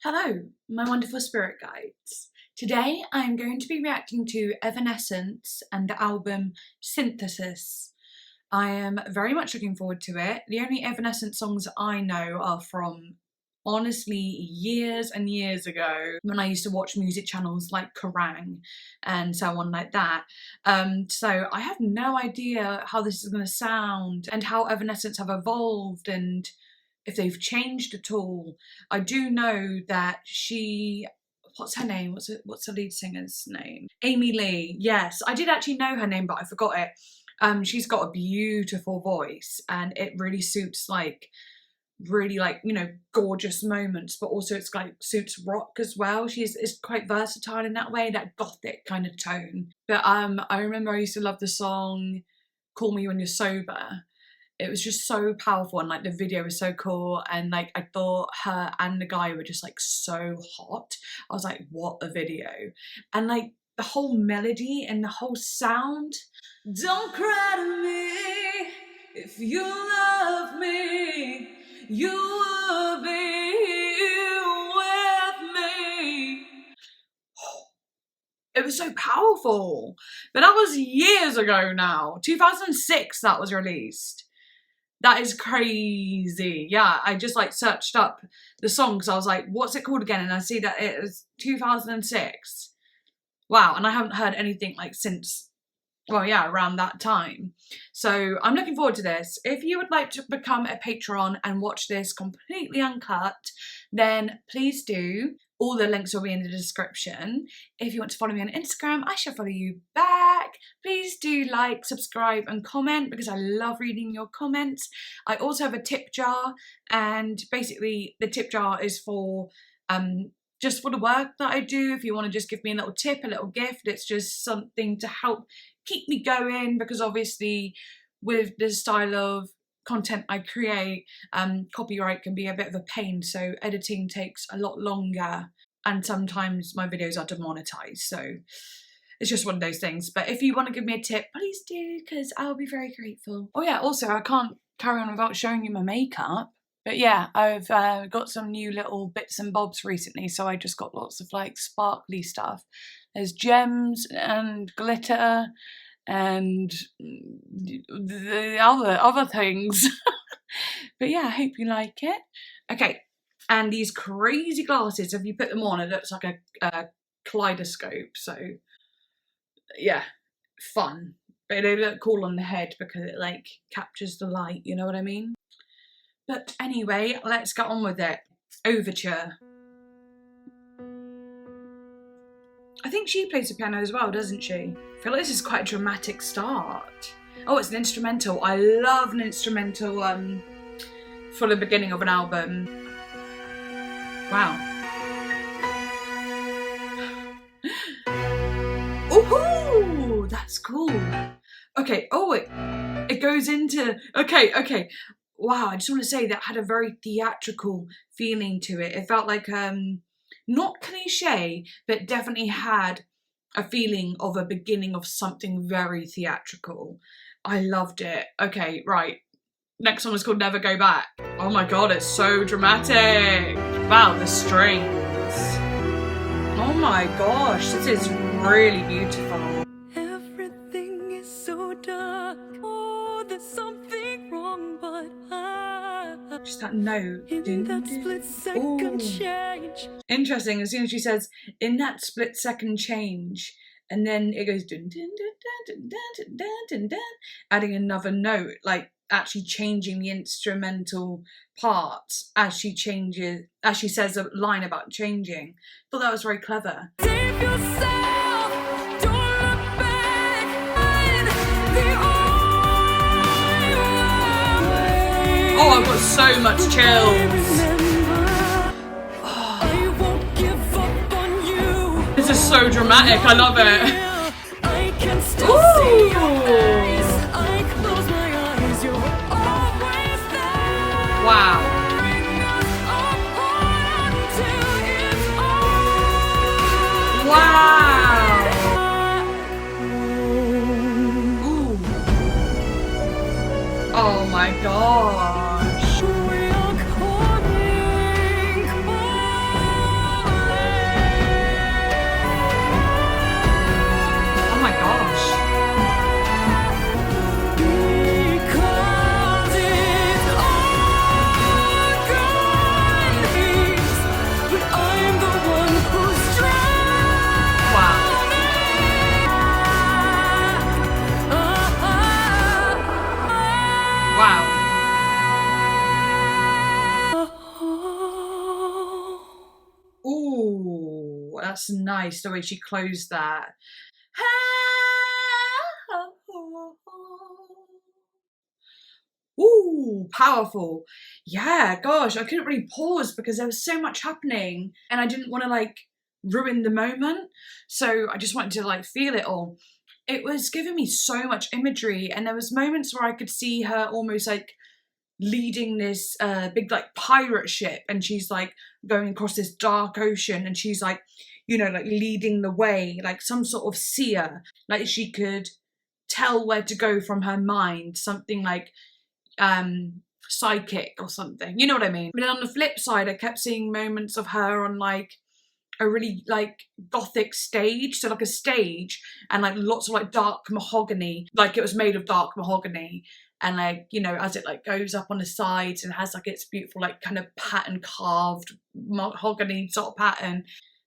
Hello, my wonderful spirit guides. Today I'm going to be reacting to Evanescence and the album Synthesis. I am very much looking forward to it. The only Evanescence songs I know are from honestly years and years ago when I used to watch music channels like Kerrang and so on like that. So I have no idea how this is going to sound and how Evanescence have evolved and if they've changed at all. I do know that what's her name? What's the lead singer's name? Amy Lee. Yes, I did actually know her name, but I forgot it. She's got a beautiful voice and it really suits really gorgeous moments, but also it's suits rock as well. Is quite versatile in that way, that gothic kind of tone. But I remember I used to love the song Call Me When You're Sober. It was just so powerful and the video was so cool and I thought her and the guy were just so hot. I was like, what a video. And the whole melody and the whole sound. Don't cry to me if you love me, you will be with me. It was so powerful. But that was years ago now. 2006 that was released. That is crazy. Yeah, I just searched up the song because I was like, what's it called again? And I see that it was 2006. Wow, and I haven't heard anything since, well, yeah, around that time. So I'm looking forward to this. If you would like to become a patron and watch this completely uncut, then please do. All the links will be in the description. If you want to follow me on Instagram, I shall follow you back. Please do like, subscribe and comment because I love reading your comments. I also have a tip jar and basically the tip jar is for just for the work that I do. If you want to just give me a little tip, a little gift, it's just something to help keep me going because obviously with the style of content I create, copyright can be a bit of a pain, so editing takes a lot longer and sometimes my videos are demonetized, so it's just one of those things. But if you want to give me a tip, please do because I'll be very grateful. Oh yeah, also I can't carry on without showing you my makeup, but yeah, I've got some new little bits and bobs recently, so I just got lots of sparkly stuff. There's gems and glitter and the other things. But yeah, I hope you like it. Okay, and these crazy glasses, if you put them on, it looks like a kaleidoscope. So yeah, fun. But they look cool on the head because it captures the light, you know what I mean? But anyway, let's get on with it. Overture. I think she plays the piano as well, doesn't she? I feel like this is quite a dramatic start. Oh, it's an instrumental. I love an instrumental for the beginning of an album. Wow. Ooh, that's cool. Okay, oh, it goes into, okay. Wow, I just want to say that had a very theatrical feeling to it. It felt like, not cliche, but definitely had a feeling of a beginning of something very theatrical. I loved it. Okay, right. Next song is called Never Go Back. Oh my god, it's so dramatic. Wow, the strings. Oh my gosh, this is really beautiful. Everything is so dark. Oh, there's something wrong, but just that note. In that split second change. Interesting, as soon as she says, in that split second change, and then it goes dun, dun, dun, dun, dun, dun, dun, dun, adding another note, actually changing the instrumental parts as she says a line about changing. I thought that was very clever. Save yourself, don't look back. Oh, I've got so much chills. I won't give up on you. This is so dramatic, I love it. I can still see your eyes. I close my eyes, you're always there. Wow. Wow. Ooh. Oh my gosh. We are calling. that's nice, the way she closed that. Ooh, powerful. Yeah, gosh, I couldn't really pause because there was so much happening and I didn't want to like ruin the moment. So I just wanted to like feel it all. It was giving me so much imagery, and there was moments where I could see her almost like leading this big like pirate ship, and she's like going across this dark ocean, and she's like, you know, like leading the way, like some sort of seer, like she could tell where to go from her mind, something like psychic or something, you know what I mean? But then on the flip side, I kept seeing moments of her on like a really like gothic stage, so like a stage and like lots of like dark mahogany, like it was made of dark mahogany, and like, you know, as it like goes up on the sides and has like its beautiful like kind of pattern carved mahogany sort of pattern.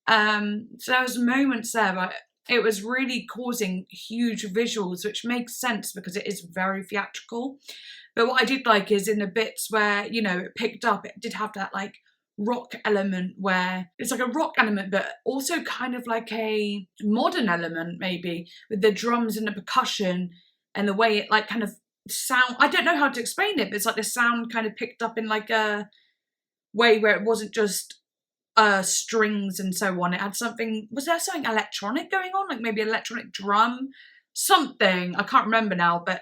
So there was moments there, but it was really causing huge visuals, which makes sense because it is very theatrical. But what I did like is in the bits where, you know, it picked up, it did have that like rock element where it's like a rock element, but also kind of like a modern element maybe, with the drums and the percussion and the way it like kind of sound. I don't know how to explain it, but it's like the sound kind of picked up in like a way where it wasn't just strings and so on. It had something, was there something electronic going on? Like maybe electronic drum? Something, I can't remember now, but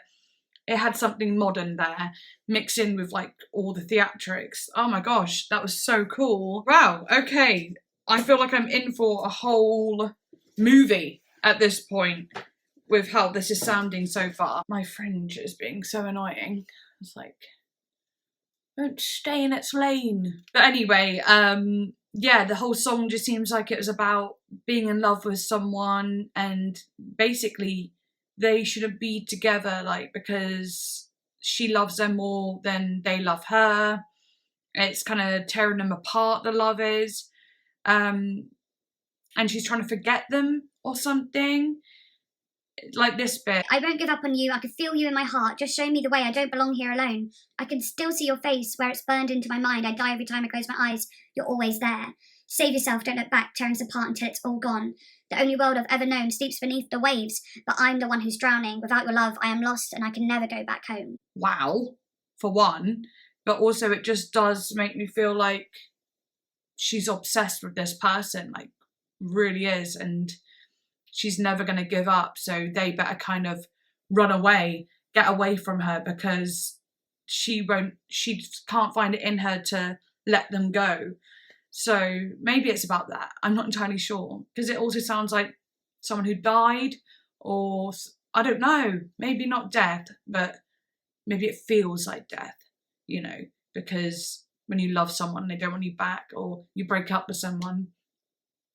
it had something modern there, mixed in with like all the theatrics. Oh my gosh, that was so cool. Wow, okay. I feel like I'm in for a whole movie at this point with how this is sounding so far. My fringe is being so annoying. It's like, don't stay in its lane. But anyway, yeah, the whole song just seems like it was about being in love with someone, and basically they shouldn't be together, like, because she loves them more than they love her. It's kind of tearing them apart, the love is. And she's trying to forget them or something. Like this bit. I won't give up on you. I can feel you in my heart. Just show me the way. I don't belong here alone. I can still see your face where it's burned into my mind. I die every time I close my eyes. You're always there. Save yourself. Don't look back. Tearing us apart until it's all gone. The only world I've ever known sleeps beneath the waves, but I'm the one who's drowning. Without your love, I am lost and I can never go back home. Wow, for one. But also it just does make me feel like she's obsessed with this person, like really is, and she's never going to give up, so they better kind of run away, get away from her, because she can't find it in her to let them go. So maybe it's about that. I'm not entirely sure, because it also sounds like someone who died, or I don't know, maybe not death, but maybe it feels like death, you know, because when you love someone, they don't want you back, or you break up with someone,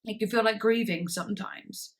it can feel like grieving sometimes.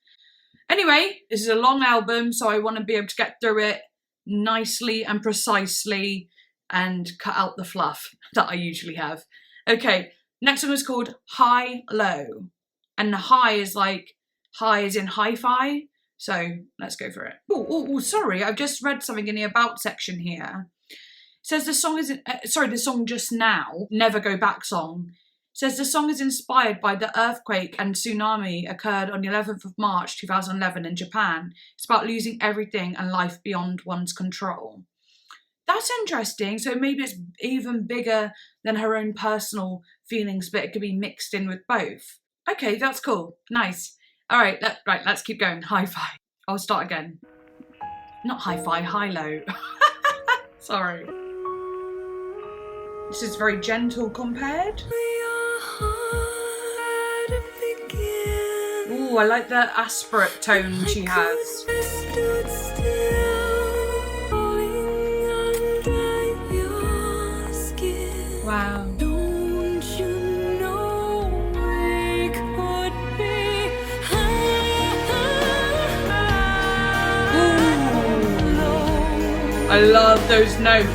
Anyway, this is a long album, so I want to be able to get through it nicely and precisely and cut out the fluff that I usually have. Okay, next one is called High Low. And the high is like, high is in hi-fi. So let's go for it. Oh, sorry, I've just read something in the about section here. It says the song is, the song Just Now, Never Go Back song, says the song is inspired by the earthquake and tsunami occurred on the 11th of March 2011 in Japan. It's about losing everything and life beyond one's control. That's interesting. So maybe it's even bigger than her own personal feelings, but it could be mixed in with both. Okay, that's cool. Nice. All right, let's keep going. Hi-fi. I'll start again. Not hi-fi, high-low. Sorry. This is very gentle compared. Ooh, I like the aspirate tone she has. Wow. Ooh. I love those notes.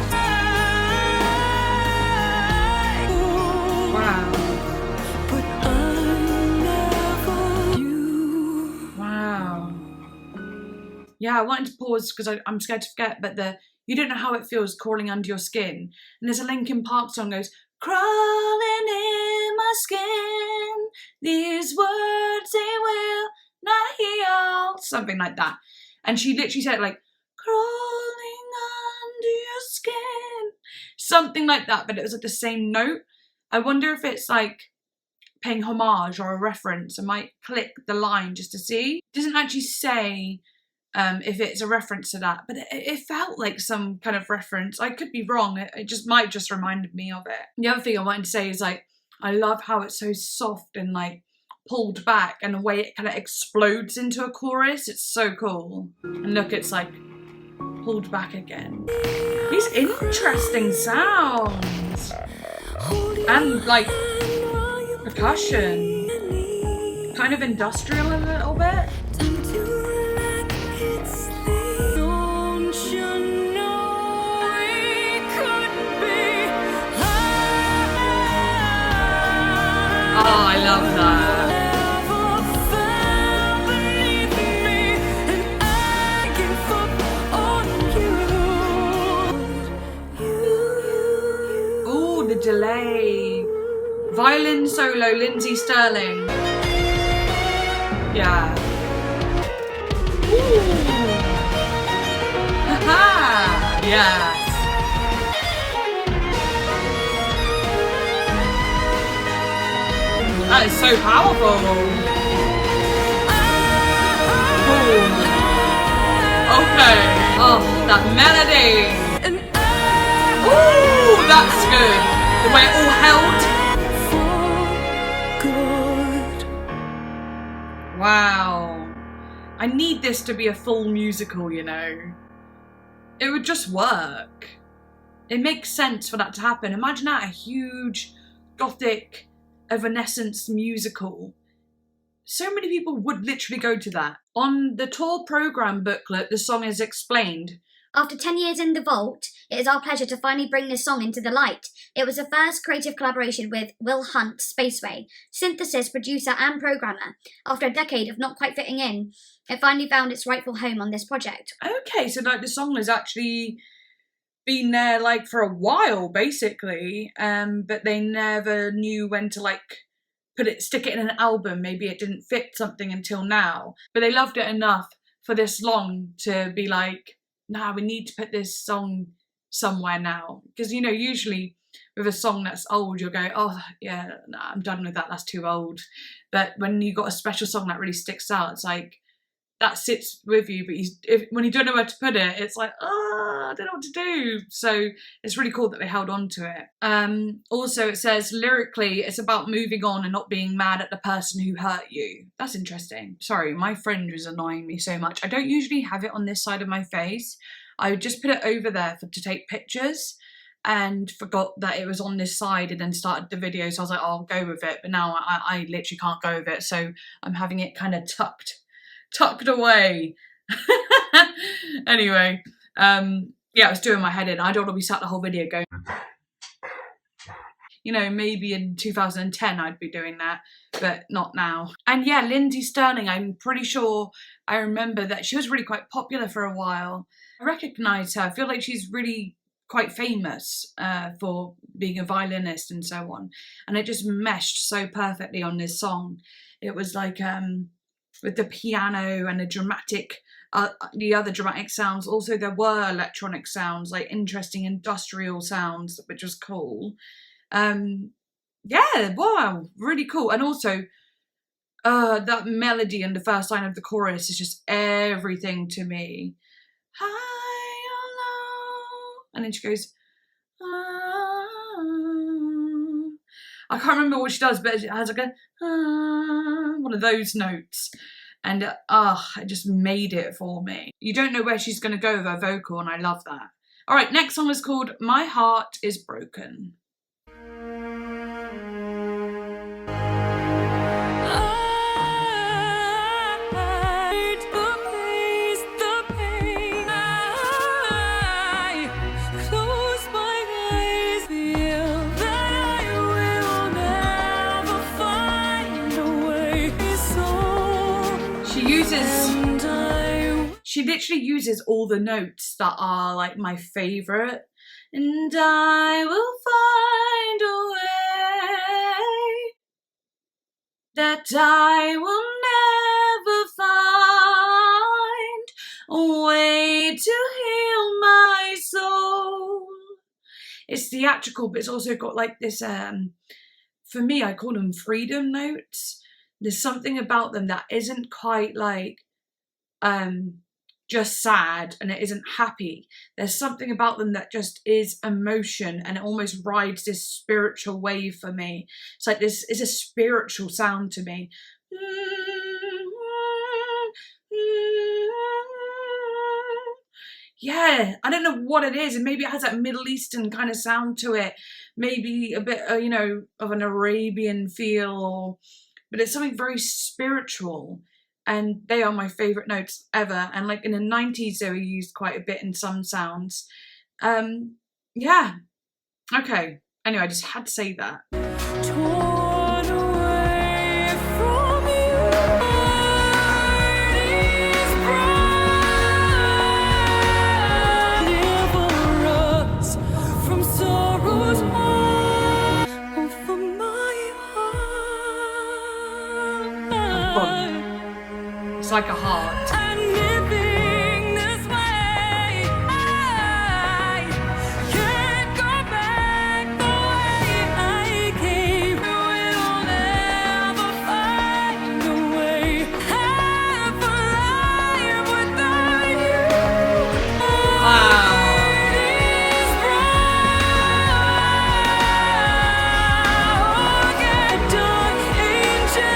Yeah, I wanted to pause because I'm scared to forget, but you don't know how it feels crawling under your skin. And there's a Linkin Park song that goes, crawling in my skin, these words something like that. And she literally said it like, crawling under your skin, something like that, but it was at the same note. I wonder if it's like paying homage or a reference. I might click the line just to see. It doesn't actually say if it's a reference to that, but it felt like some kind of reference. I could be wrong. It just might just reminded me of it. The other thing I wanted to say is like, I love how it's so soft and like pulled back, and the way it kind of explodes into a chorus. It's so cool. And look, it's like pulled back again. These interesting sounds and like percussion, kind of industrial a little bit. Oh, I love that. Ooh, the delay. Violin solo, Lindsay Sterling. Yeah. Ooh. Haha. Yes. That is so powerful. Ooh. Okay. Oh, that melody. Ooh, that's good. The way it all held. Wow. I need this to be a full musical, you know. It would just work. It makes sense for that to happen. Imagine that, a huge gothic Evanescence musical. So many people would literally go to that. On the tour programme booklet, the song is explained. After 10 years in the vault, it is our pleasure to finally bring this song into the light. It was the first creative collaboration with Will Hunt Spaceway, synthesis, producer and programmer. After a decade of not quite fitting in, it finally found its rightful home on this project. Okay, so like the song has actually been there like for a while basically, but they never knew when to like stick it in an album. Maybe it didn't fit something until now, but they loved it enough for this long to be like, nah, we need to put this song somewhere now. Because, you know, usually with a song that's old, you'll go, oh yeah, nah, I'm done with that, that's too old. But when you got a special song that really sticks out, it's like that sits with you, but when you don't know where to put it, it's like, I don't know what to do. So it's really cool that they held on to it. Also, it says lyrically, it's about moving on and not being mad at the person who hurt you. That's interesting. Sorry, my fringe was annoying me so much. I don't usually have it on this side of my face. I would just put it over there to take pictures, and forgot that it was on this side and then started the video. So I was like, oh, I'll go with it. But now I literally can't go with it. So I'm having it kind of tucked away. Anyway, yeah, I was doing my head in. I don't want to be sat the whole video going, you know, maybe in 2010 I'd be doing that, but not now. And yeah, Lindsay Sterling, I'm pretty sure I remember that she was really quite popular for a while. I recognise her. I feel like she's really quite famous for being a violinist and so on. And it just meshed so perfectly on this song. It was like with the piano and the other dramatic sounds. Also, there were electronic sounds, like interesting industrial sounds, which was cool. Yeah, wow, really cool. And also, that melody and the first line of the chorus is just everything to me. High or low, and then she goes, I can't remember what she does, but it has like a one of those notes, and it just made it for me. You don't know where she's going to go with her vocal, and I love that. All right, next song is called My Heart Is Broken. She literally uses all the notes that are like my favourite. And I will find a way that I will never it's theatrical, but it's also got like this, for me, I call them freedom notes. There's something about them that isn't quite like just sad, and it isn't happy. There's something about them that just is emotion, and it almost rides this spiritual wave for me. It's like this is a spiritual sound to me. Yeah, I don't know what it is, and maybe it has that Middle Eastern kind of sound to it, maybe a bit, you know, of an Arabian feel, but it's something very spiritual, and they are my favourite notes ever. And like in the 90s, they were used quite a bit in some sounds. Yeah, okay. Anyway, I just had to say that. Torn away from you, heart is bright. Deliver us from sorrow's mark. Over my heart. It's like a heart. I'm living this way. I can't go back the way I came. We'll never find a way. Half alive without you. Wow. Heart is bright. Dark angel.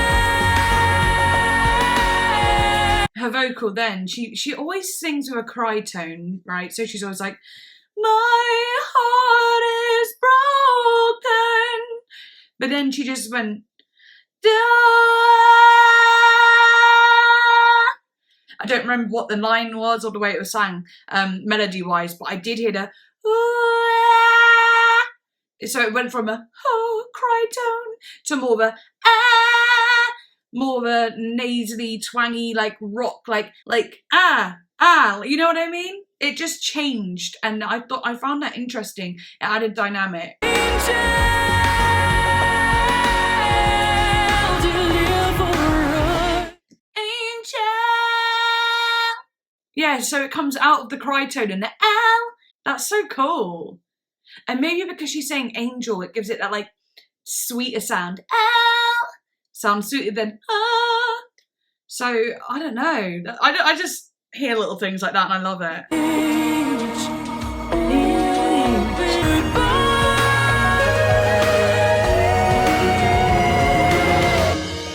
Her vocal then, she always sings with a cry tone, right? So she's always like, my heart is broken. But then she just went, da. I don't remember what the line was or the way it was sang, melody-wise, but I did hear the, so it went from a cry tone to more of a more of a nasally, twangy, like rock, like you know what I mean? It just changed, and I found that interesting. It added dynamic. Yeah, so it comes out of the cry tone and the L. That's so cool. And maybe because she's saying angel, it gives it that like sweeter sound. L sounds sweeter than So I don't know. I just hear little things like that and I love it.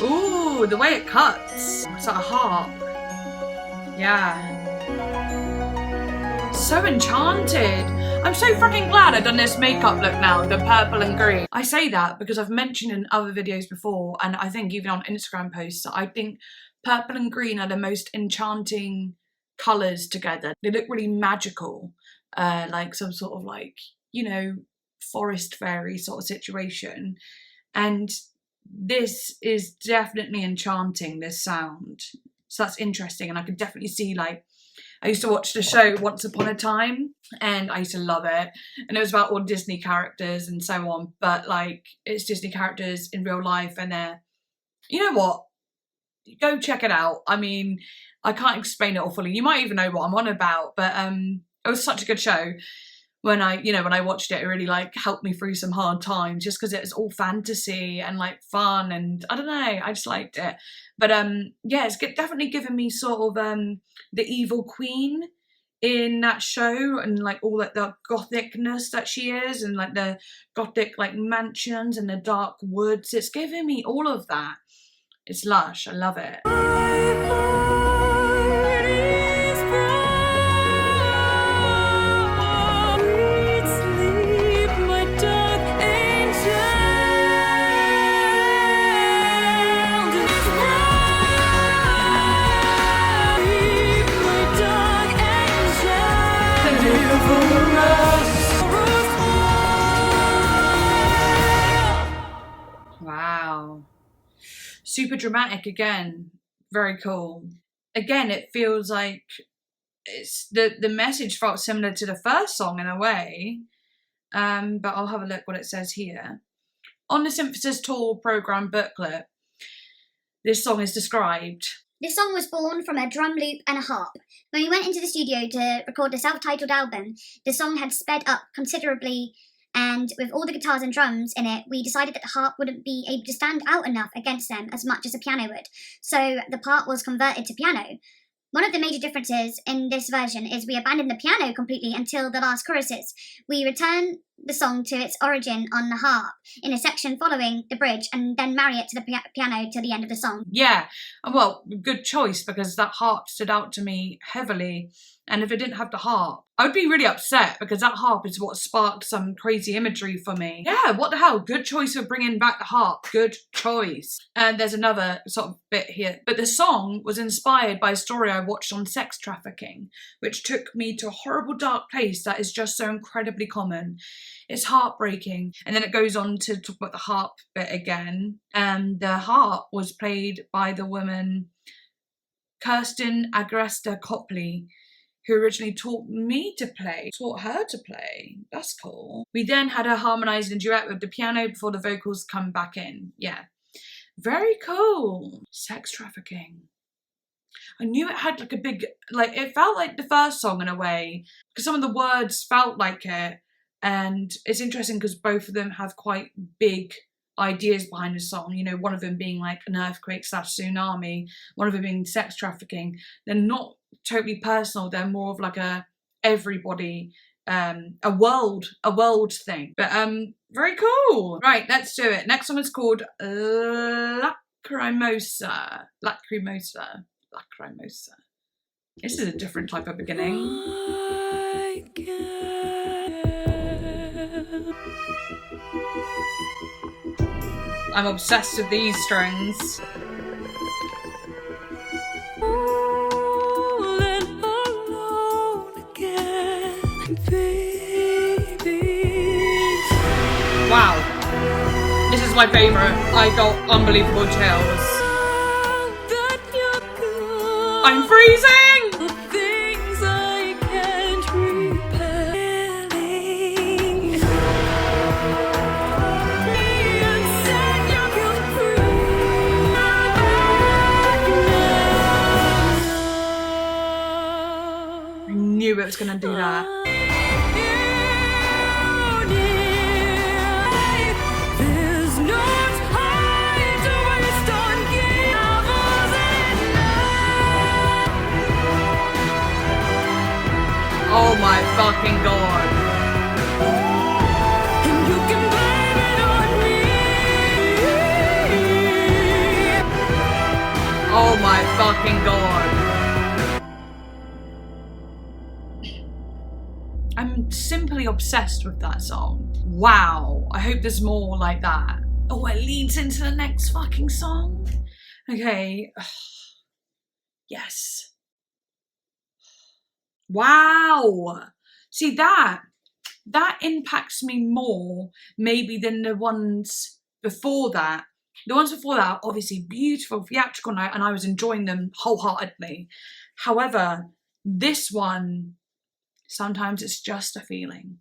Ooh, the way it cuts. It's like a harp. Yeah. So enchanted. I'm so fucking glad I've done this makeup look now, the purple and green. I say that because I've mentioned in other videos before, and I think even on Instagram posts, that I think purple and green are the most enchanting colours together. They look really magical, like some sort of like, you know, forest fairy sort of situation. And this is definitely enchanting, this sound. So that's interesting, and I could definitely see, like, I used to watch the show Once Upon a Time, and I used to love it. And it was about all Disney characters and so on, but like, it's Disney characters in real life, and they're, you know what? Go check it out. I mean, I can't explain it all fully. You might even know what I'm on about, but it was such a good show. When I watched it, it really like helped me through some hard times, just because it was all fantasy and like fun, and I don't know, I just liked it. But yeah, it's definitely given me sort of the evil queen in that show, and like all like the gothicness that she is, and like the gothic like mansions and the dark woods. It's giving me all of that. It's lush. I love it. Wow. Super dramatic again. Very cool. Again, it feels like it's the message felt similar to the first song in a way. But I'll have a look what it says here. On the Synthesis Tour program booklet, this song is described. This song was born from a drum loop and a harp. When we went into the studio to record the self-titled album, the song had sped up considerably And with all the guitars and drums in it, we decided that the harp wouldn't be able to stand out enough against them as much as a piano would. So the part was converted to piano. One of the major differences in this version is we abandoned the piano completely until the last choruses. We return the song to its origin on the harp in a section following the bridge and then marry it to the piano till the end of the song. Yeah, well, good choice, because that harp stood out to me heavily. And if it didn't have the harp, I would be really upset, because that harp is what sparked some crazy imagery for me. Yeah, what the hell? Good choice of bringing back the harp. Good choice. And there's another sort of bit here. But the song was inspired by a story I watched on sex trafficking, which took me to a horrible dark place that is just so incredibly common. It's heartbreaking. And then it goes on to talk about the harp bit again. And the harp was played by the woman Kirsten Agresta Copley, who originally taught her to play. That's cool. We then had her harmonise in a duet with the piano before the vocals come back in. Yeah. Very cool. Sex trafficking. I knew it had like a big, like, it felt like the first song in a way, because some of the words felt like it. And it's interesting because both of them have quite big ideas behind the song, you know, one of them being like an earthquake / tsunami, one of them being sex trafficking. They're not totally personal, they're more of like a everybody, a world thing. But very cool. Right, let's do it. Next one is called Lacrymosa. This is a different type of beginning. I'm obsessed with these strings. Wow. This is my favourite. I got unbelievable chills. I'm freezing! I knew it was going to do that. Oh my fucking god. And you can blame it on me. Oh my fucking god. I'm simply obsessed with that song. Wow. I hope there's more like that. Oh, it leads into the next fucking song. Okay. Yes. Wow. See, that impacts me more maybe than the ones before that. The ones before that are obviously beautiful, theatrical, and I was enjoying them wholeheartedly. However, this one, sometimes it's just a feeling.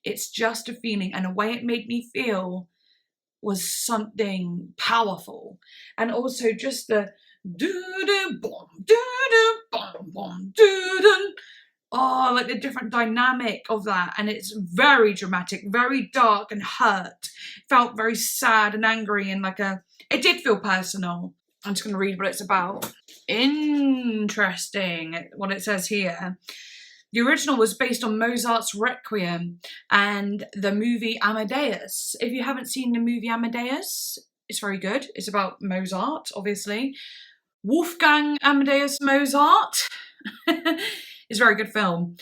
It's just a feeling, and the way it made me feel was something powerful. And also just the doo-doo-boom, doo-doo-boom, boom, doo-doo. Oh, like the different dynamic of that. And it's very dramatic, very dark and hurt. Felt very sad and angry, and like it did feel personal. I'm just going to read what it's about. Interesting what it says here. The original was based on Mozart's Requiem and the movie Amadeus. If you haven't seen the movie Amadeus, it's very good. It's about Mozart, obviously. Wolfgang Amadeus Mozart. It's a very good film,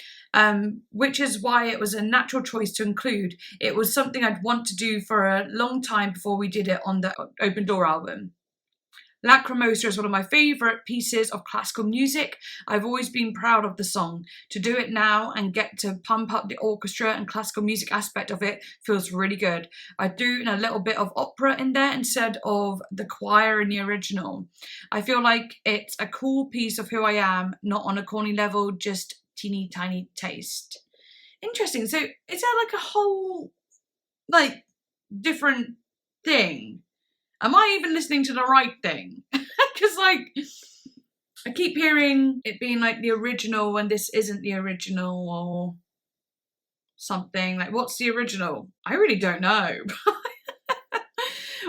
which is why it was a natural choice to include. It was something I'd want to do for a long time before we did it on the Open Door album. Lacrymosa is one of my favourite pieces of classical music. I've always been proud of the song. To do it now and get to pump up the orchestra and classical music aspect of it feels really good. I do a little bit of opera in there instead of the choir in the original. I feel like it's a cool piece of who I am, not on a corny level, just teeny tiny taste. Interesting. So is there like a whole like different thing? Am I even listening to the right thing? Because like, I keep hearing it being like the original and this isn't the original or something. Like, what's the original? I really don't know.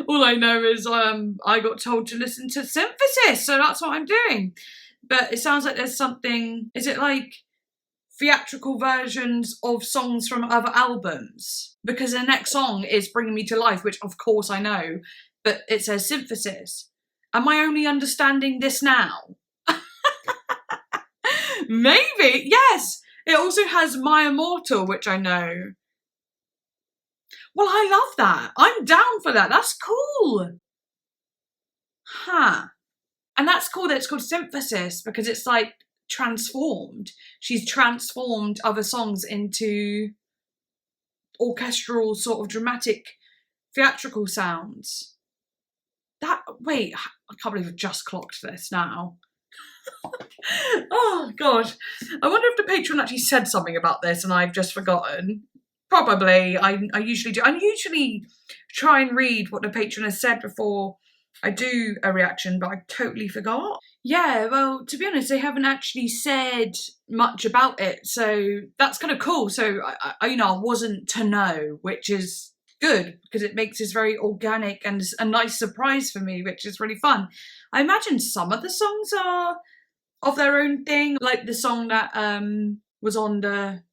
All I know is I got told to listen to Synthesis, so that's what I'm doing. But it sounds like there's something, is it like theatrical versions of songs from other albums? Because the next song is Bringing Me to Life, which of course I know, but it says Synthesis. Am I only understanding this now? Maybe, yes. It also has My Immortal, which I know. Well, I love that. I'm down for that. That's cool. Huh. And that's cool that it's called Synthesis, because it's like transformed. She's transformed other songs into orchestral, sort of dramatic, theatrical sounds. Wait, I can't believe I've just clocked this now. Oh, God. I wonder if the patron actually said something about this and I've just forgotten. Probably. I usually do. I usually try and read what the patron has said before I do a reaction, but I totally forgot. Yeah, well, to be honest, they haven't actually said much about it, so that's kind of cool. So, I wasn't to know, which is good, because it makes this very organic and a nice surprise for me, which is really fun. I imagine some of the songs are of their own thing, like the song that was on the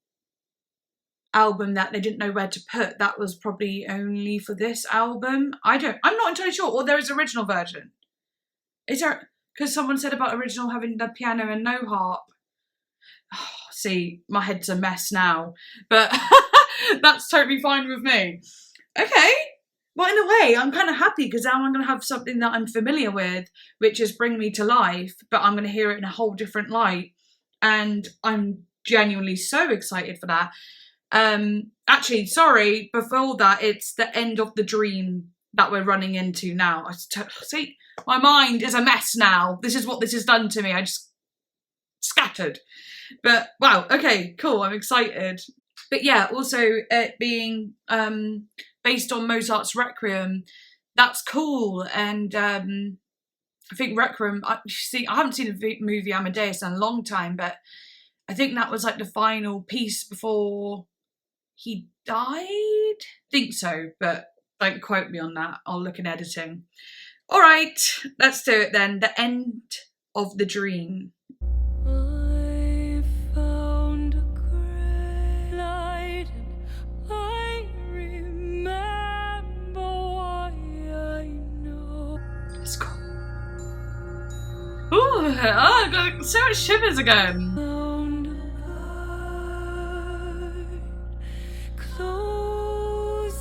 album that they didn't know where to put. That was probably only for this album. I'm not entirely sure. Or there is original version. Is there? Because someone said about original having the piano and no harp. Oh, see, my head's a mess now, but that's totally fine with me. Okay. Well, in a way, I'm kind of happy, because now I'm going to have something that I'm familiar with, which is Bring Me to Life, but I'm going to hear it in a whole different light. And I'm genuinely so excited for that. Actually, sorry, before that, it's The End of the Dream that we're running into now. See, my mind is a mess now. This is what this has done to me. I just scattered. But wow, okay, cool. I'm excited. But yeah, also it being based on Mozart's Requiem, that's cool. And I think Requiem, I haven't seen the movie Amadeus in a long time, but I think that was like the final piece before he died? I think so, but don't quote me on that. I'll look in editing. All right, let's do it then. The End of the Dream. I found a gray light and I remember why I know. Let's go. Ooh, I got so much shivers again. Found a light closing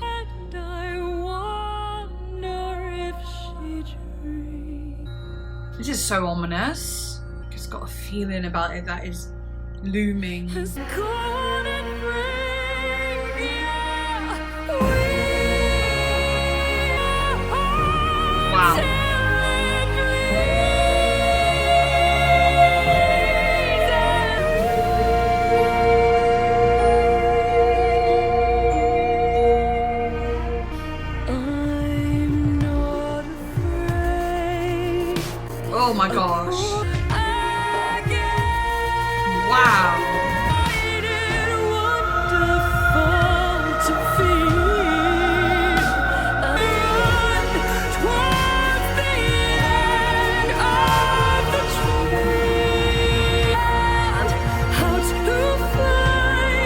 and I wonder if she dreamed. This is so ominous. Just got a feeling about it that is looming. Has gone and bring, yeah, Wow. I'm not afraid. Oh my gosh. Again. Wow. Find it wonderful to feel. And towards the end of the tree. And how to fly,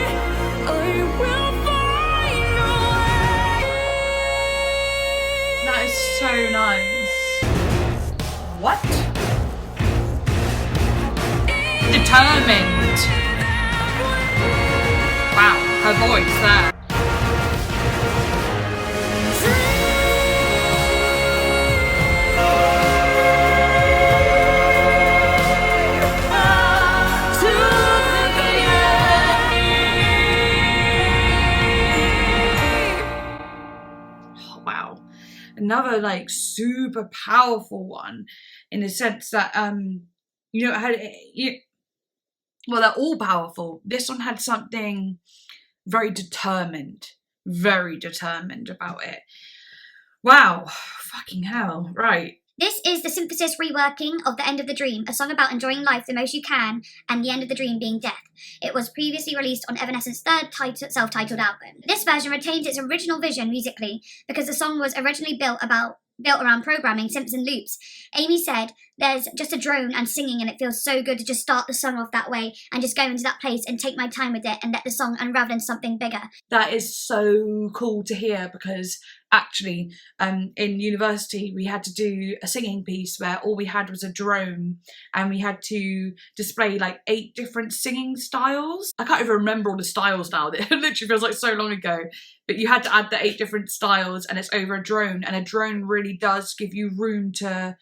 I will find a way. That is so nice. What? Determined. Wow, her voice there. Oh, wow. Another like super powerful one, in the sense that it had well, they're all powerful. This one had something very determined about it. Wow, fucking hell. Right, This is the synthesis reworking of The End of the Dream, a song about enjoying life the most you can and the end of the dream being death. It was previously released on Evanescence's third self-titled album. This version retains its original vision musically because the song was originally built around programming Simpson loops. Amy said, "There's just a drone and singing and it feels so good to just start the song off that way and just go into that place and take my time with it and let the song unravel into something bigger." That is so cool to hear, because actually in university we had to do a singing piece where all we had was a drone and we had to display like 8 different singing styles. I can't even remember all the styles now. It literally feels like so long ago, but you had to add the 8 different styles and it's over a drone, and a drone really does give you room to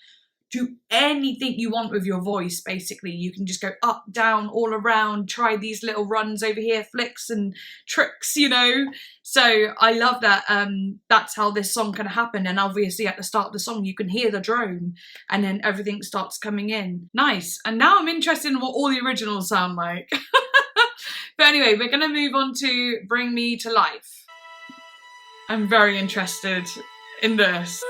do anything you want with your voice. Basically, you can just go up, down, all around, try these little runs over here, flicks and tricks, you know. So I love that that's how this song can happen. And obviously at the start of the song you can hear the drone and then everything starts coming in. Nice. And now I'm interested in what all the originals sound like. But anyway, we're gonna move on to Bring Me to Life. I'm very interested in this.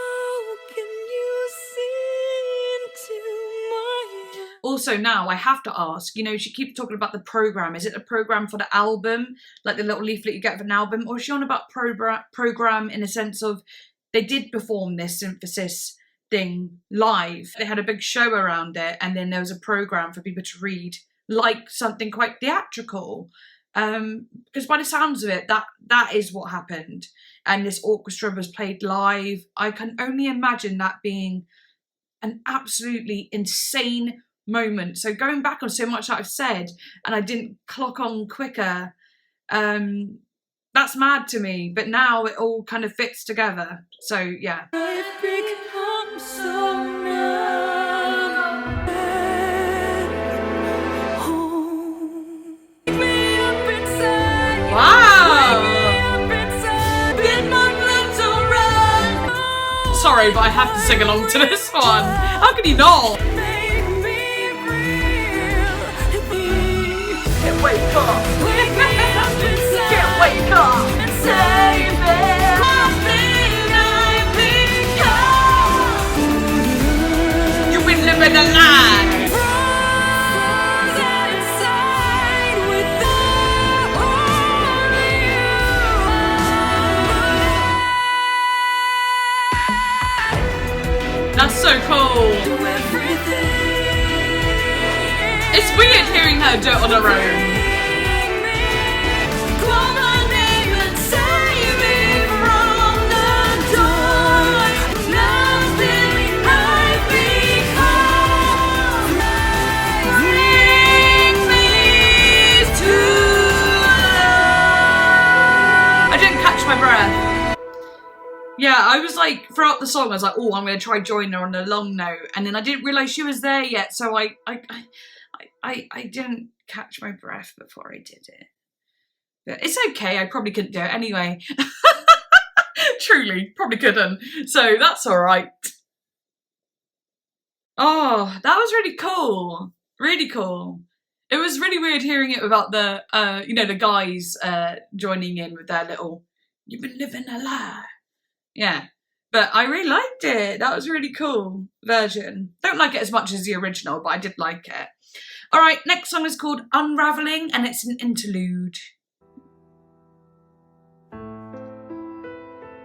Also now I have to ask, you know, she keeps talking about the program. Is it the program for the album, like the little leaflet you get for an album? Or is she on about program in a sense of they did perform this synthesis thing live? They had a big show around it and then there was a program for people to read, like something quite theatrical. Because by the sounds of it, that is what happened. And this orchestra was played live. I can only imagine that being an absolutely insane moment. So going back on so much that I've said and I didn't clock on quicker, that's mad to me, but now it all kind of fits together. So yeah. I've become so numb. Wake me up inside. Wow. Wake me up inside. Get my blood to run. Sorry, but I have to sing along to this one. How can you not? Make me real. Can't wake up. Wake me up inside. Can't wake up. And save it. Nothing I've become. You've been living a lie. Frozen inside without you. That's so cool. Do everything. It's weird hearing her do it on her own. Call my name and save me from the dark. Nothing I've become. Bring me to life. I didn't catch my breath. Yeah, I was like, throughout the song, I was like, oh, I'm going to try join her on the long note. And then I didn't realise she was there yet. So I didn't catch my breath before I did it. But it's okay. I probably couldn't do it anyway. Truly, probably couldn't. So that's all right. Oh, that was really cool. Really cool. It was really weird hearing it without the, you know, the guys joining in with their little, "You've been living a lie." Yeah, but I really liked it. That was a really cool version. Don't like it as much as the original, but I did like it. All right, next song is called Unraveling, and it's an interlude.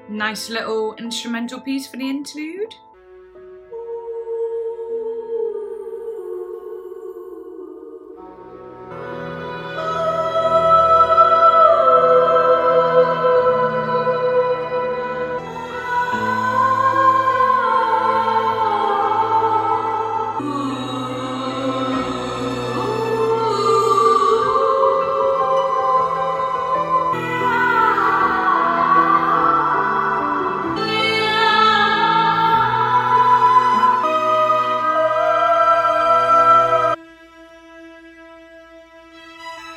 Nice little instrumental piece for the interlude.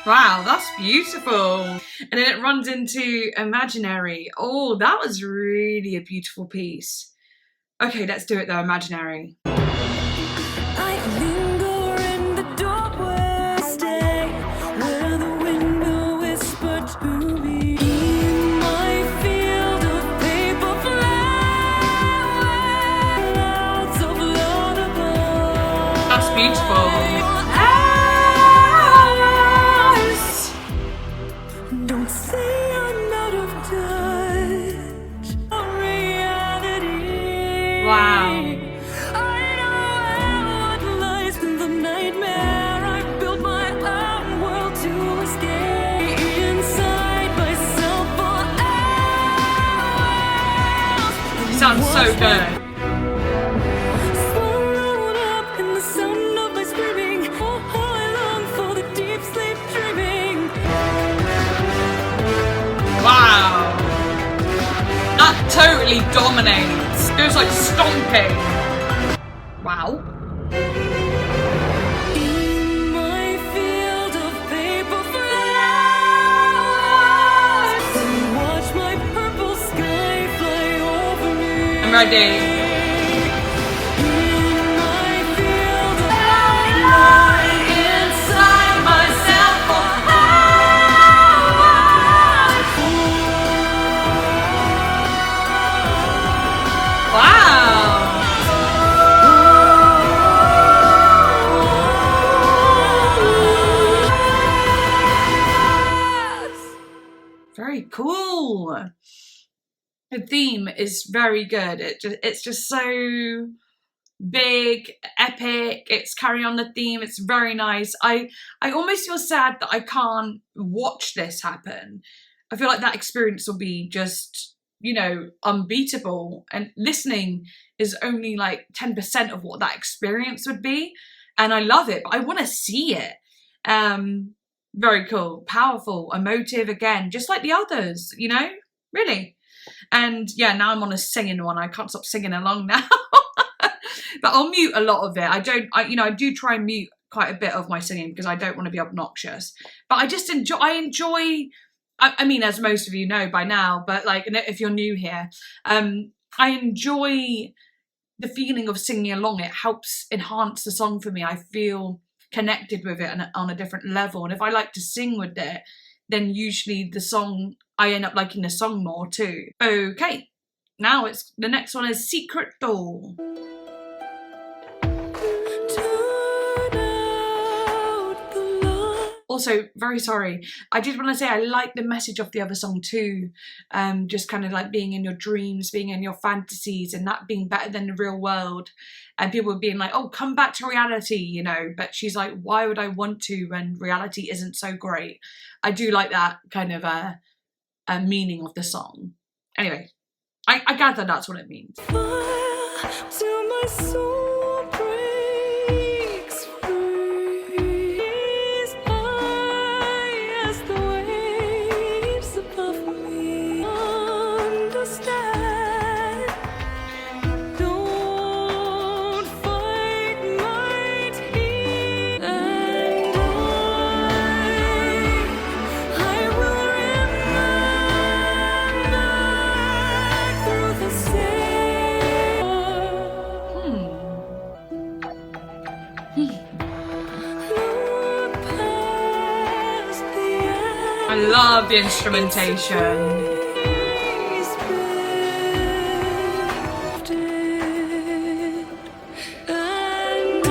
Wow, that's beautiful. And then it runs into Imaginary. Oh, that was really a beautiful piece. Okay, let's do it though, Imaginary. I linger in the doorway, stay where the window whispered to me. In my field of paper flowers, clouds of beautiful. Yes. Don't say I'm out of touch. Reality. Wow. I know what lies in the nightmare. I built my own world to escape inside myself for hours. Sounds so good. Swallowed up in the sound of my screaming. Oh, how I long for the deep sleep dreaming. Wow. That totally dominates. Goes like stomping. Wow. In my field of paper flowers, watch my purple sky fly over me. I'm ready. In my field of Inside myself for Wow. Very cool. The theme is very good. It's just so big, epic. It's carrying on the theme. It's very nice. I almost feel sad that I can't watch this happen. I feel like that experience will be just, you know, unbeatable. And listening is only like 10% of what that experience would be. And I love it, but I want to see it. Very cool, powerful, emotive again, just like the others, you know, really. And yeah, now I'm on a singing one. I can't stop singing along now. But I'll mute a lot of it. I do try and mute quite a bit of my singing because I don't want to be obnoxious. But I just enjoy, I mean, as most of you know by now, but like if you're new here, I enjoy the feeling of singing along. It helps enhance the song for me. I feel connected with it on a different level. And if I like to sing with it, then usually I end up liking the song more too. Okay, now the next one is Secret Door. Also, very sorry. I did want to say I like the message of the other song too. Just kind of like being in your dreams, being in your fantasies, and that being better than the real world. And people being like, oh, come back to reality, you know. But she's like, why would I want to when reality isn't so great? I do like that kind of a meaning of the song. Anyway, I gather that's what it means. Till my soul breaks free, as high as the waves above me. Understand, don't fight my tears, and I will remember through the same. Look past the I love the instrumentation. He's lifted, and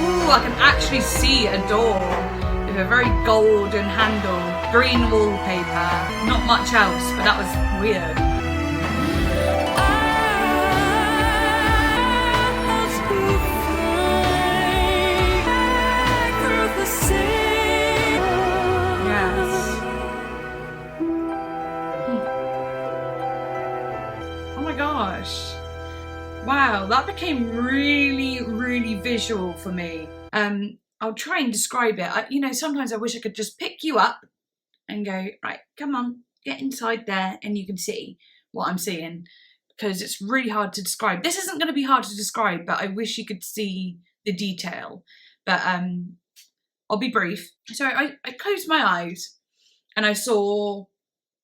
Ooh, I can actually see a door with a very golden handle, green wallpaper, not much else, but that was weird. Yes. Oh my gosh. Wow, that became really, really visual for me. I'll try and describe it. Sometimes I wish I could just pick you up and go, right, come on, get inside there and you can see what I'm seeing, because it's really hard to describe. This isn't going to be hard to describe, but I wish you could see the detail. But I'll be brief. So I closed my eyes and I saw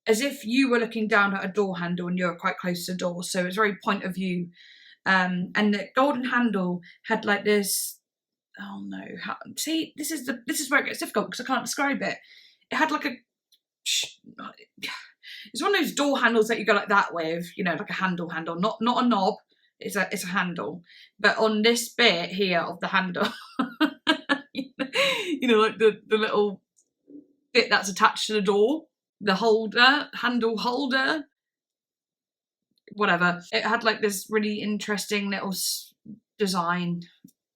as if you were looking down at a door handle and you were quite close to the door. So it was very point of view. And the golden handle had like this, oh no, see, this is where it gets difficult because I can't describe it. it had like a, it's one of those door handles that you go like that with, you know, like a handle, not a knob. It's a handle, but on this bit here of the handle, you know, like the little bit that's attached to the door, the holder, handle holder, whatever. It had like this really interesting little design.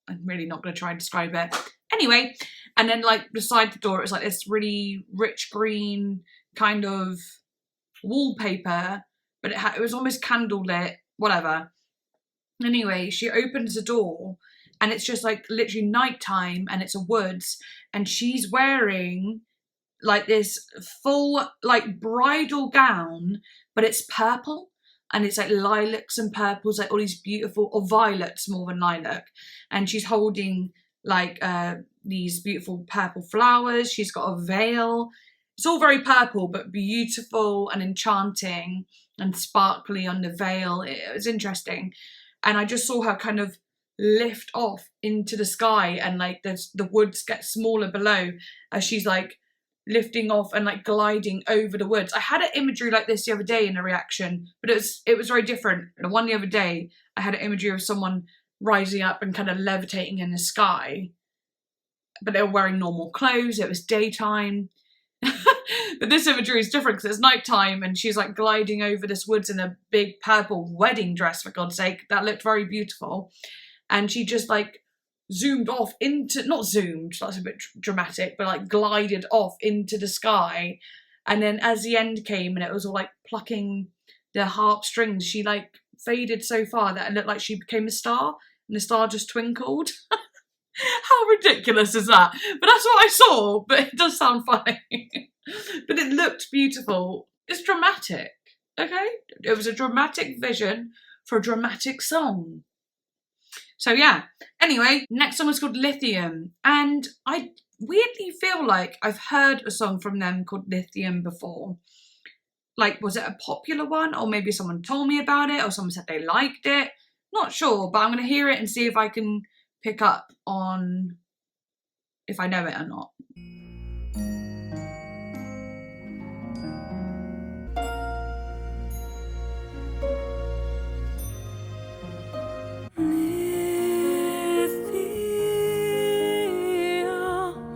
I'm really not going to try and describe it. Anyway, and then like beside the door, it was like this really rich green kind of wallpaper, but it was almost candlelit, whatever. Anyway, she opens the door and it's just like literally nighttime and it's a woods, and she's wearing like this full like bridal gown, but it's purple and it's like lilacs and purples, like all these beautiful, or violets more than lilac, and she's holding like these beautiful purple flowers. She's got a veil. It's all very purple but beautiful and enchanting and sparkly on the veil. It was interesting. And I just saw her kind of lift off into the sky, and like the woods get smaller below as she's like lifting off and like gliding over the woods. I had an imagery like this the other day in a reaction, but it was very different. The one the other day, I had an imagery of someone rising up and kind of levitating in the sky, but they were wearing normal clothes. It was daytime. But this imagery is different because it's nighttime and she's like gliding over this woods in a big purple wedding dress, for God's sake. That looked very beautiful. And she just like zoomed off into, not zoomed, that's a bit dramatic, but like glided off into the sky. And then as the end came and it was all like plucking the harp strings, she like faded so far that it looked like she became a star, and the star just twinkled. How ridiculous is that? But that's what I saw, but it does sound funny. But it looked beautiful. It's dramatic, okay? It was a dramatic vision for a dramatic song. So yeah, anyway, next song was called Lithium, and I weirdly feel like I've heard a song from them called Lithium before. Like, was it a popular one, or maybe someone told me about it, or someone said they liked it? Not sure, but I'm going to hear it and see if I can pick up on if I know it or not.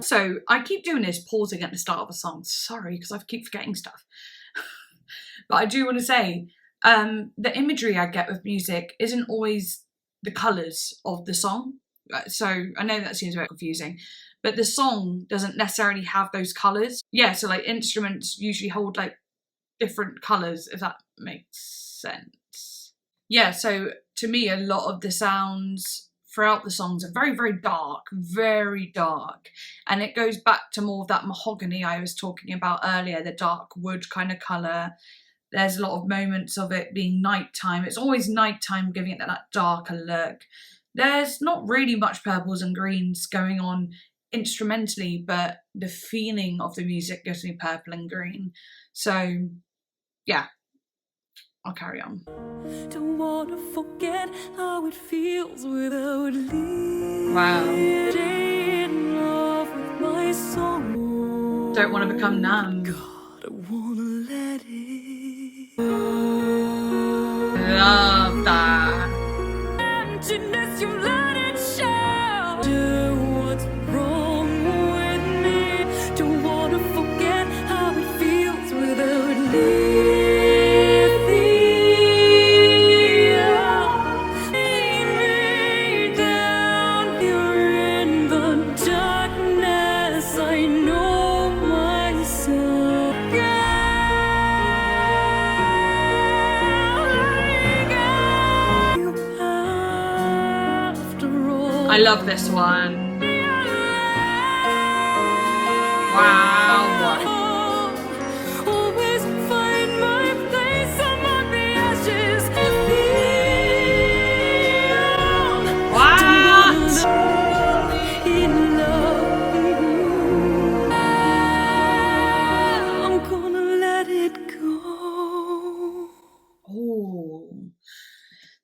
So I keep doing this, pausing at the start of a song. Sorry, because I keep forgetting stuff. But I do want to say, the imagery I get with music isn't always the colours of the song. So I know that seems a bit confusing, but the song doesn't necessarily have those colours. Yeah, so like instruments usually hold like different colours, if that makes sense. Yeah, so to me, a lot of the sounds throughout the songs are very, very dark, and it goes back to more of that mahogany I was talking about earlier, the dark wood kind of colour. There's a lot of moments of it being nighttime. It's always nighttime, giving it that darker look. There's not really much purples and greens going on instrumentally, but the feeling of the music gives me purple and green. So yeah, I'll carry on. Don't wanna forget how it feels without leaving. Wow. In love with my soul. Don't want to become numb. God, I wanna let it go. Love that. Emptiness, you let it show. Do what's wrong with me. Don't wanna forget how it feels without leaving. I love this one. Wow. Always find my place among the ashes. What? In love. I'm gonna let it go. Oh.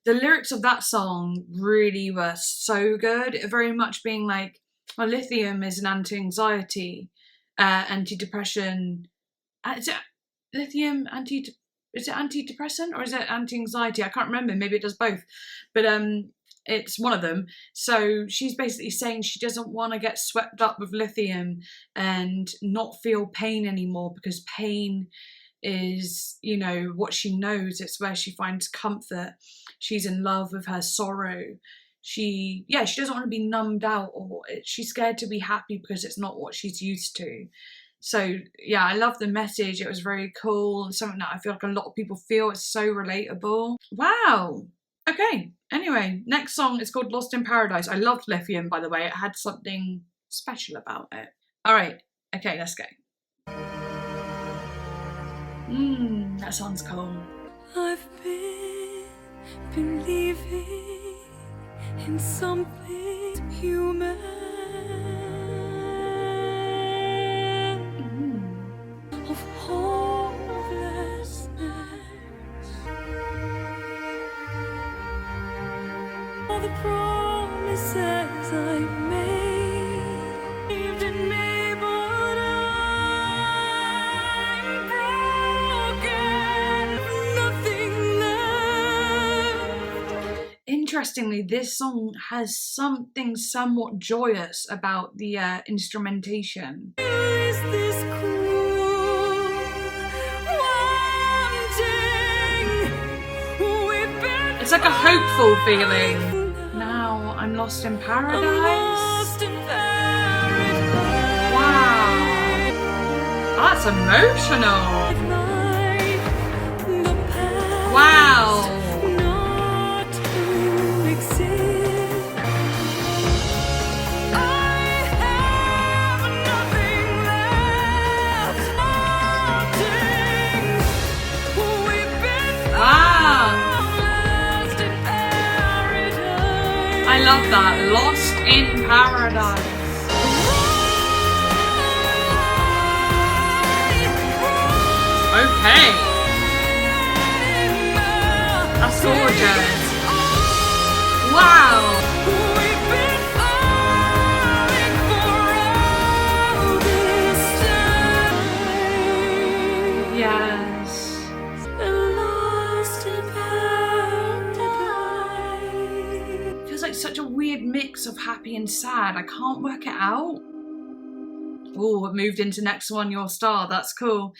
The lyrics of that song really were so good. It very much being like, well, lithium is an anti-anxiety antidepressant. Is it lithium is it antidepressant or is it anti-anxiety? I can't remember. Maybe it does both. But it's one of them. So she's basically saying she doesn't want to get swept up with lithium and not feel pain anymore, because pain is, you know, what she knows. It's where she finds comfort. She's in love with her sorrow. She doesn't want to be numbed out, or she's scared to be happy because it's not what she's used to. So yeah, I love the message. It was very cool. Something that I feel like a lot of people feel. It's so relatable. Wow. Okay, anyway, next song is called Lost in Paradise. I loved Lithium, by the way. It had something special about it. All right, okay, let's go. That sounds cool. I've been believing in something human, of hopelessness. All the promises I made believed in me, but I'm broken. Nothing left. Interestingly, this song has something somewhat joyous about the instrumentation. Is this cruel? Wanting. We've been It's like a hopeful feeling. Now I'm lost in paradise. lost in paradise. Wow, that's emotional. Like the past Wow. not to exist. I have nothing left. Wanting. We've been Wow. lost in paradise. I love that. Lost in paradise. Okay. That's gorgeous. Wow. We've been falling for all this time. Yes. Lost in paradise. Feels like such a weird mix of happy and sad. I can't work it out. Oh, it moved into next one, Your Star. That's cool.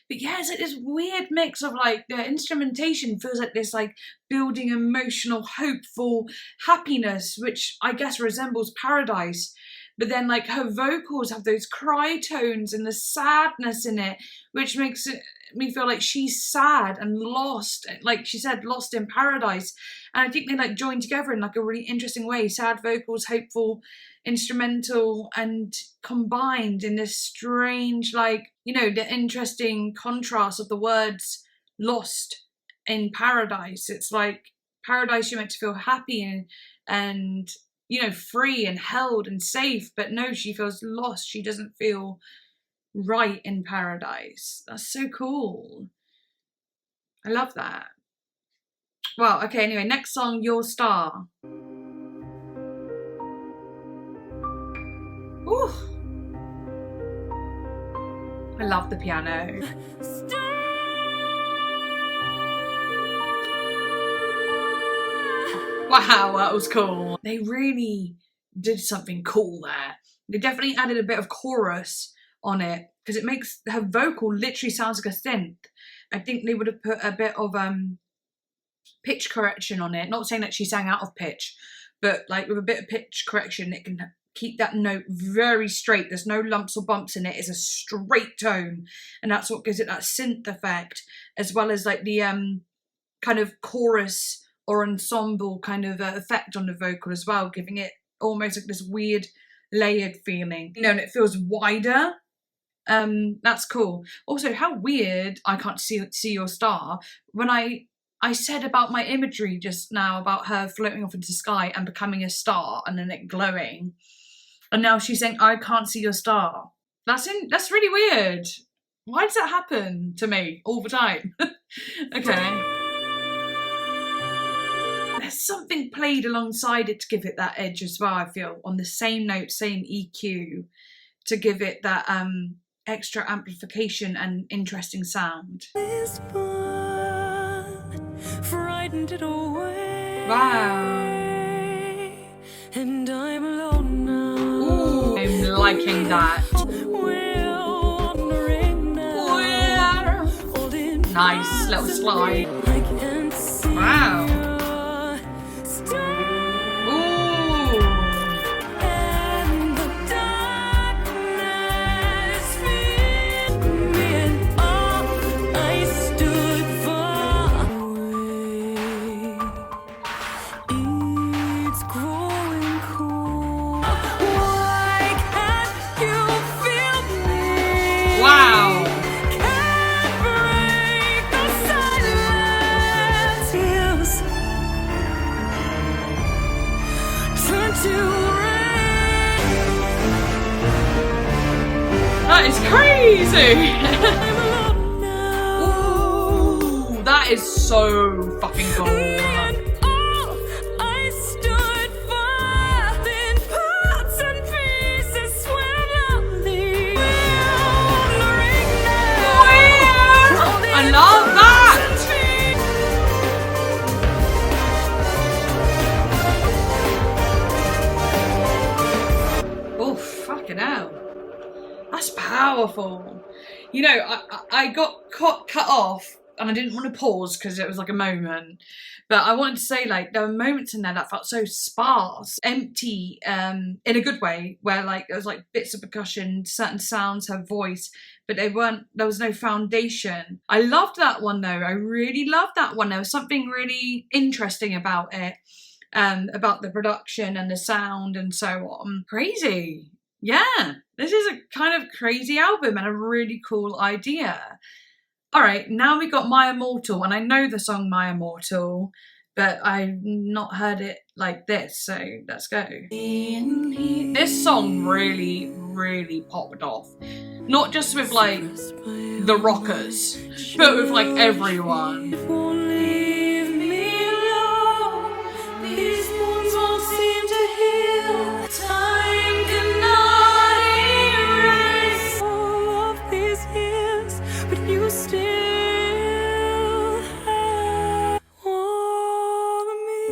But yeah, it's like this weird mix of like the instrumentation feels like this like building emotional, hopeful happiness, which I guess resembles Paradise. But then like her vocals have those cry tones and the sadness in it, which makes me feel like she's sad and lost, like she said, lost in paradise. And I think they like join together in like a really interesting way. Sad vocals, hopeful instrumental, and combined in this strange, like, you know, the interesting contrast of the words lost in paradise. It's like paradise, you're meant to feel happy and you know, free and held and safe, but no, she feels lost. She doesn't feel right in paradise. That's so cool. I love that. Well, okay, anyway, next song, Your Star. Ooh. I love the piano. Wow, that was cool. They really did something cool there. They definitely added a bit of chorus on it, because it makes her vocal literally sounds like a synth. I think they would have put a bit of pitch correction on it. Not saying that she sang out of pitch, but like with a bit of pitch correction, it can keep that note very straight. There's no lumps or bumps in it. It's a straight tone, and that's what gives it that synth effect, as well as like the kind of chorus or ensemble kind of effect on the vocal as well, giving it almost like this weird layered feeling, you know, and it feels wider. That's cool. Also, how weird, I can't see Your Star, when I said about my imagery just now about her floating off into the sky and becoming a star and then it glowing, and now she's saying I can't see your star. That's really weird. Why does that happen to me all the time? Okay. There's something played alongside it to give it that edge as well, I feel, on the same note, same EQ, to give it that extra amplification and interesting sound. This one frightened it away. Wow. And I'm alone now. Ooh, I'm liking that. We're wandering now. Holding Nice little slide. I can see Wow. your star. Ooh. And the darkness filled me, and all I stood far away. It's growing cold. Why can't you feel me? Wow. Can't break the silence. Tears turn to rain. That is crazy. I'm alone now. Ooh, that is so fucking cool. And all I stood for, in parts and pieces, swim lonely. Wandering now. I love that. Oh, fucking hell. That's powerful. You know, I got cut off and I didn't want to pause because it was like a moment. But I wanted to say, like, there were moments in there that felt so sparse, empty, in a good way, where like there was like bits of percussion, certain sounds have voice, but there was no foundation. I loved that one though. I really loved that one. There was something really interesting about it. About the production and the sound and so on. Crazy. Yeah, this is a kind of crazy album and a really cool idea. All right, now we got My Immortal, and I know the song My Immortal, but I've not heard it like this, so let's go. This song really, really popped off. Not just with like the rockers, but with like everyone. It won't leave me alone. These wounds won't seem to heal. Time cannot erase all of these years, but you still have all of me.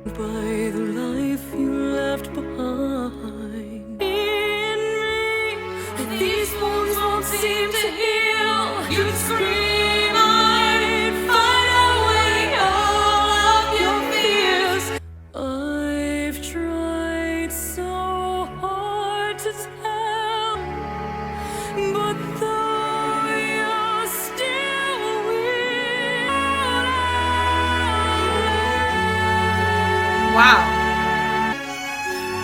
By the life you left behind in me, these wounds won't seem to heal. You'd scream, I'd find a way all of your fears. I've tried so hard to tell, but though you're still with. Wow.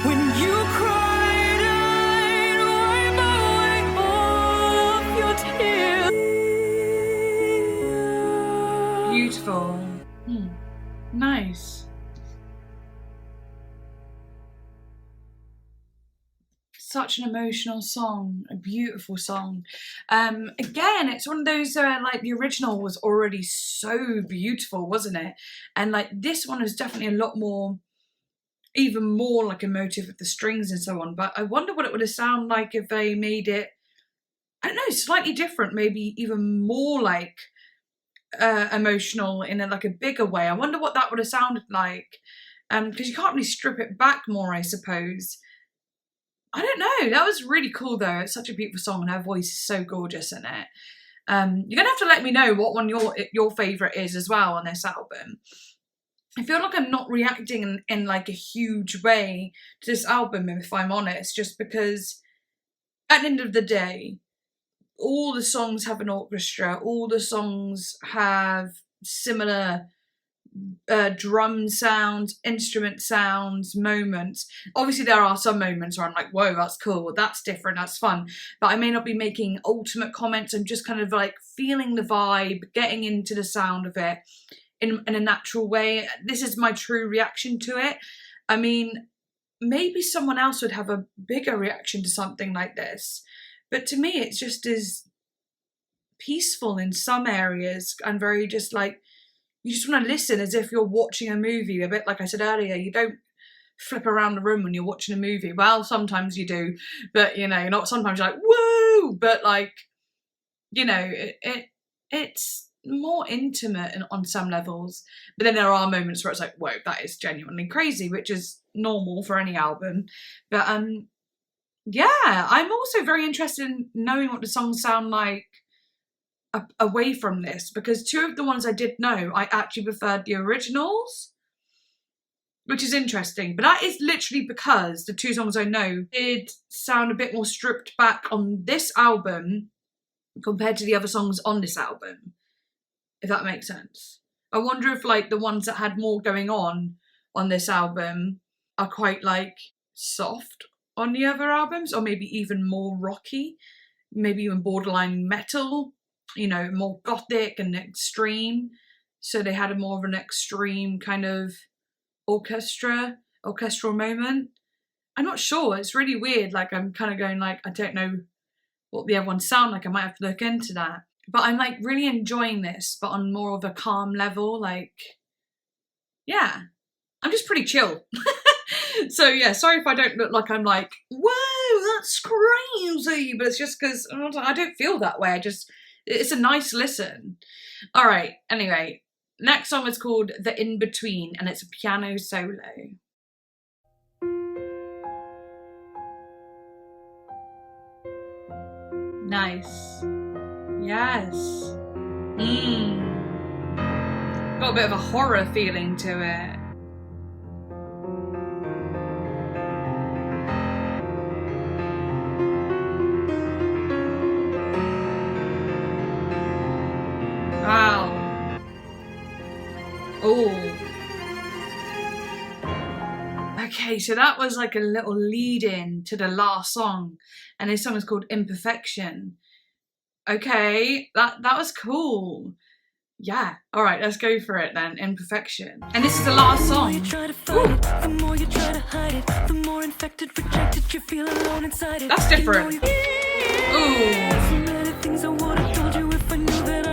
When you cried, I'd wipe away all of your tears. Beautiful. Nice. Such an emotional song, a beautiful song. Again, it's one of those like the original was already so beautiful, wasn't it? And like this one is definitely a lot more, even more like emotive with the strings and so on. But I wonder what it would have sounded like if they made it, I don't know, slightly different, maybe even more like emotional in like a bigger way. I wonder what that would have sounded like. Because you can't really strip it back more, I suppose. I don't know. That was really cool though. It's such a beautiful song and her voice is so gorgeous in it. You're gonna have to let me know what one your favourite is as well on this album. I feel like I'm not reacting in like a huge way to this album, if I'm honest, just because at the end of the day, all the songs have an orchestra, all the songs have similar drum sounds, instrument sounds, moments. Obviously there are some moments where I'm like, whoa, that's cool, that's different, that's fun, but I may not be making ultimate comments. I'm just kind of like feeling the vibe, getting into the sound of it in a natural way. This is my true reaction to it. I mean, maybe someone else would have a bigger reaction to something like this, but to me it's just as peaceful in some areas and very just like, you just want to listen as if you're watching a movie, a bit like I said earlier. You don't flip around the room when you're watching a movie. Well, sometimes you do, but you know, not sometimes you're like, woo, but like, you know, it's more intimate on some levels. But then there are moments where it's like, whoa, that is genuinely crazy, which is normal for any album. But yeah, I'm also very interested in knowing what the songs sound like away from this, because two of the ones I did know, I actually preferred the originals, which is interesting. But that is literally because the two songs I know did sound a bit more stripped back on this album compared to the other songs on this album, if that makes sense. I wonder if like the ones that had more going on this album are quite like soft on the other albums, or maybe even more rocky, maybe even borderline metal, you know, more gothic and extreme. So they had a more of an extreme kind of orchestral moment. I'm not sure. It's really weird. Like I'm kind of going like, I don't know what the other ones sound like. I might have to look into that. But I'm like really enjoying this, but on more of a calm level. Like, yeah, I'm just pretty chill. So yeah, sorry if I don't look like I'm like, whoa, that's crazy. But it's just because I don't feel that way. It's a nice listen. All right, anyway, next song is called The In-Between, and it's a piano solo. Nice. Yes. Got a bit of a horror feeling to it. Wow. Oh. Okay, so that was like a little lead-in to the last song, and this song is called Imperfection. Okay, that was cool. Yeah, all right, let's go for it then. Imperfection, and this is the last song. The more you try to hide it, the more infected, rejected you feel alone inside it. That's different. Ooh. So many things I would have told you if I knew that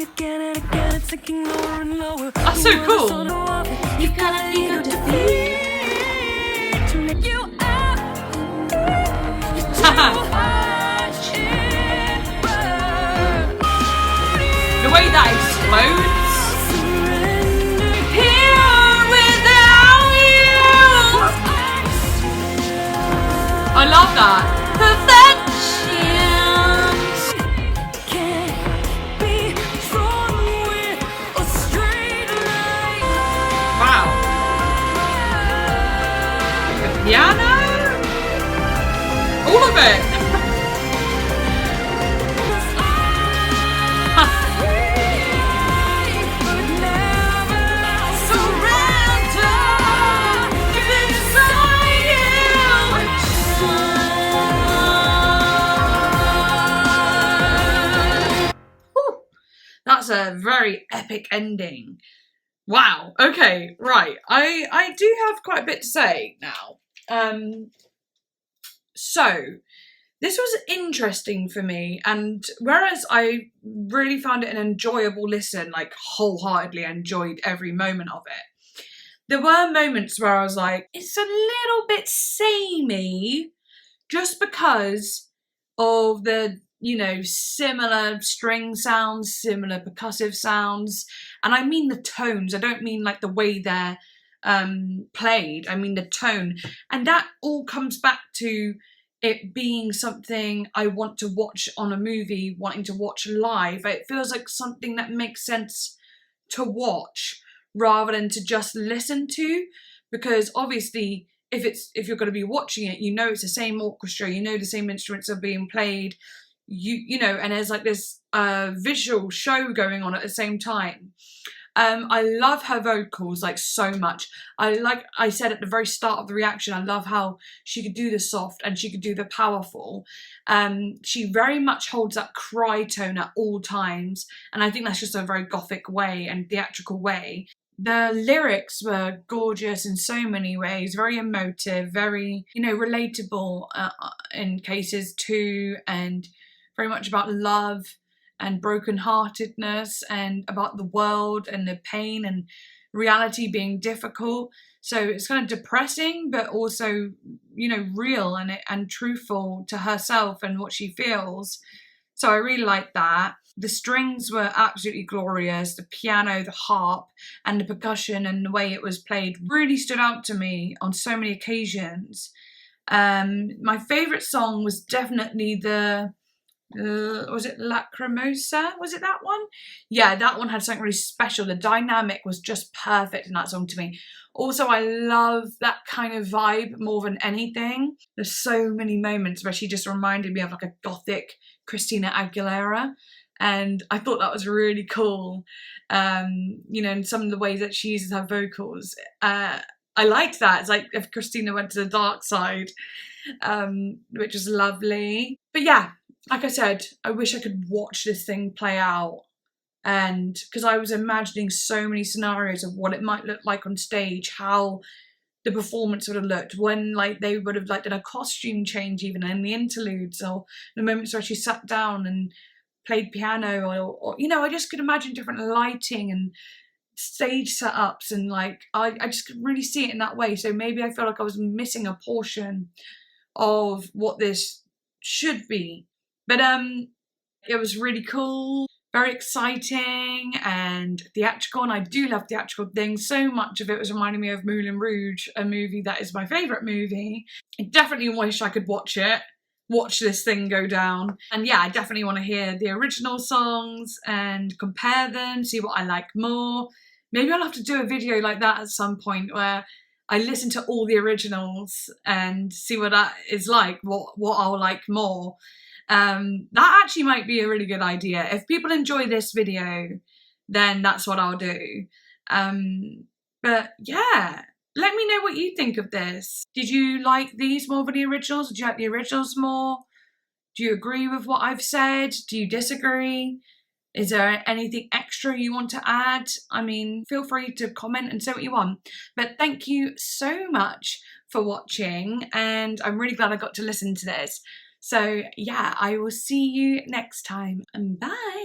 again and again, it's sinking lower and lower. That's so cool. You've got a legal defeat to make you out. You're too much in burn. The way that explodes. Here without you. I love that. Perfection. Piano? All of it! That's a very epic ending. Wow, okay, right. I do have quite a bit to say now. So this was interesting for me, and whereas I really found it an enjoyable listen, like wholeheartedly enjoyed every moment of it, there were moments where I was like, it's a little bit samey, just because of the, you know, similar string sounds, similar percussive sounds, and I mean the tones. I don't mean like the way they're played, I mean the tone, and that all comes back to it being something I want to watch on a movie, wanting to watch live. It feels like something that makes sense to watch rather than to just listen to, because obviously if you're going to be watching it, you know it's the same orchestra, you know the same instruments are being played, you know, and there's like this visual show going on at the same time. I love her vocals like so much. Like I said at the very start of the reaction, I love how she could do the soft and she could do the powerful. She very much holds that cry tone at all times, and I think that's just a very gothic way and theatrical way. The lyrics were gorgeous in so many ways, very emotive, very, you know, relatable in cases too, and very much about love and brokenheartedness and about the world and the pain and reality being difficult. So it's kind of depressing, but also, you know, real and truthful to herself and what she feels. So I really like that. The strings were absolutely glorious. The piano, the harp, and the percussion and the way it was played really stood out to me on so many occasions. My favourite song was definitely the was it Lacrymosa? Was it that one? Yeah, that one had something really special. The dynamic was just perfect in that song to me. Also, I love that kind of vibe more than anything. There's so many moments where she just reminded me of like a gothic Christina Aguilera, and I thought that was really cool. You know, and some of the ways that she uses her vocals. I liked that. It's like if Christina went to the dark side, which is lovely. But yeah, like I said, I wish I could watch this thing play out, and because I was imagining so many scenarios of what it might look like on stage, how the performance would have looked when like they would have like done a costume change even in the interludes, or the moments where she sat down and played piano, or you know, I just could imagine different lighting and stage setups, and like I just could really see it in that way. So maybe I felt like I was missing a portion of what this should be. But it was really cool, very exciting and theatrical, and I do love theatrical things. So much of it was reminding me of Moulin Rouge, a movie that is my favourite movie. I definitely wish I could watch this thing go down. And yeah, I definitely want to hear the original songs and compare them, see what I like more. Maybe I'll have to do a video like that at some point where I listen to all the originals and see what that is like, what I'll like more. That actually might be a really good idea. If people enjoy this video, then that's what I'll do. But yeah, let me know what you think of this. Did you like these more than the originals? Did you like the originals more? Do you agree with what I've said? Do you disagree? Is there anything extra you want to add? I mean, feel free to comment and say what you want. But thank you so much for watching, and I'm really glad I got to listen to this. So yeah, I will see you next time, and bye.